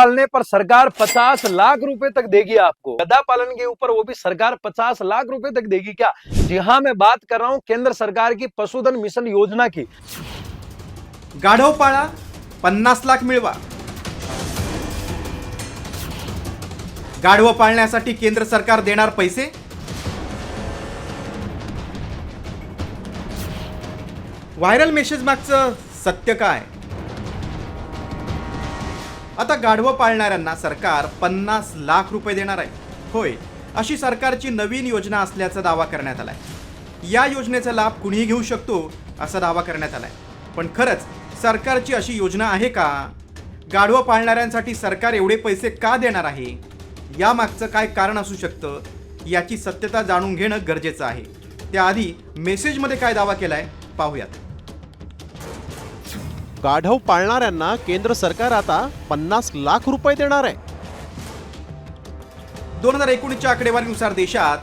पालने पर सरकार 50 लाख रुपए तक देगी आपको। गधा पालन के ऊपर वो भी सरकार 50 लाख रुपए तक देगी क्या? जी हाँ, मैं बात कर रहा हूँ केंद्र सरकार की पशुधन मिशन योजना की। गाढव पाळा 50 लाख मिळवा। गाढव पाळण्यासाठी केंद्र सरकार देणार पैसे। व्हायरल मेसेज मागचं सत्य काय? आता गाढव पाळणाऱ्यांना सरकार 50 लाख रुपये देणार आहे। होय, अशी सरकारची नवीन योजना असल्याचा दावा करण्यात आलाय। या योजनेचा लाभ कुणीही घेऊ शकतो असा दावा करण्यात आलाय। पण खरंच सरकारची अशी योजना आहे का? गाढव पाळणाऱ्यांसाठी सरकार एवढे पैसे का देणार आहे? यामागचं काय कारण असू शकतं याची सत्यता जाणून घेणं गरजेचं आहे। त्याआधी मेसेजमध्ये काय दावा केलाय पाहूयात। गाढव पाळणाऱ्यांना केंद्र सरकार आता 50 लाख रुपये देणार आहे। 2019च्या आकडेवारीनुसार देशात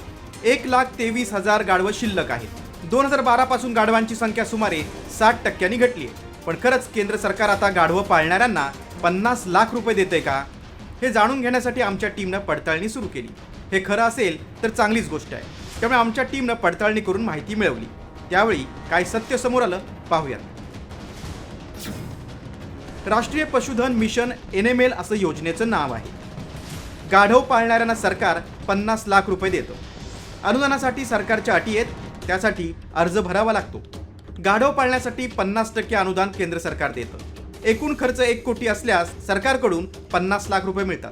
1,23,000 गाढवं शिल्लक आहेत। 2012 पासून गाढवांची संख्या सुमारे 60% घटली आहे। पण खरंच केंद्र सरकार आता गाढवं पाळणाऱ्यांना 50 लाख रुपये देते का? हे जाणून घेण्यासाठी आमच्या टीमनं पडताळणी सुरू केली। हे खरं असेल तर चांगलीच गोष्ट आहे। त्यामुळे आमच्या टीमनं पडताळणी करून माहिती मिळवली। त्यावेळी काय सत्य समोर आलं पाहूयात। राष्ट्रीय पशुधन मिशन NML असं योजनेचं नाव आहे। गाढव पाळणाऱ्यांना सरकार 50 लाख रुपये देतं। अनुदानासाठी सरकारच्या अटी आहेत, त्यासाठी अर्ज भरावा लागतो। गाढव पाळण्यासाठी 50% अनुदान केंद्र सरकार देतं। एकूण खर्च 1 कोटी असल्यास सरकारकडून 50 लाख रुपये मिळतात।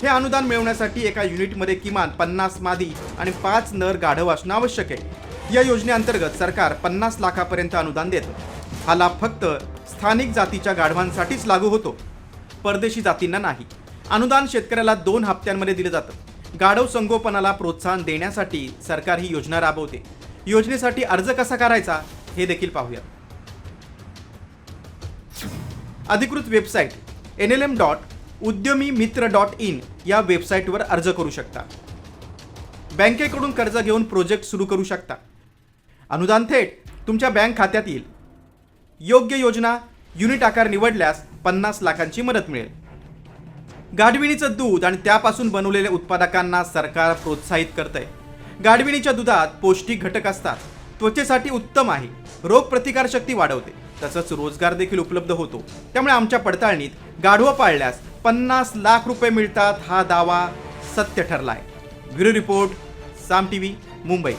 हे अनुदान मिळवण्यासाठी एका युनिटमध्ये किमान 50 मादी आणि 5 नर गाढव असणं आवश्यक आहे। या योजनेअंतर्गत सरकार 50 लाखापर्यंत अनुदान देतं। हा लाभ फक्त स्थानिक जातीच्या गाढवांसाठीच लागू होतो, परदेशी जातींना नाही। अनुदान शेतकऱ्याला 2 हप्त्यांमध्ये दिलं जातं। गाढव संगोपनाला प्रोत्साहन देण्यासाठी सरकार ही योजना राबवते। योजनेसाठी अर्ज कसा करायचा हे देखील पाहूया। अधिकृत वेबसाईट nlm.udyamimitra.in या वेबसाईटवर अर्ज करू शकता। बँकेकडून कर्ज घेऊन प्रोजेक्ट सुरू करू शकता। अनुदान थेट तुमच्या बँक खात्यात येईल। योग्य योजना युनिट आकार निवडल्यास 50 लाखांची मदत मिळेल। गाढविणीचं दूध आणि त्यापासून बनवलेल्या उत्पादकांना सरकार प्रोत्साहित करतंय। गाढविणीच्या दुधात पौष्टिक घटक असतात, त्वचेसाठी उत्तम आहे, रोग प्रतिकारशक्ती वाढवते, तसंच रोजगार देखील उपलब्ध होतो। त्यामुळे आमच्या पडताळणीत गाढवं पाळल्यास 50 लाख रुपये मिळतात हा दावा सत्य ठरलाय। ब्युरो रिपोर्ट, साम टीव्ही, मुंबई।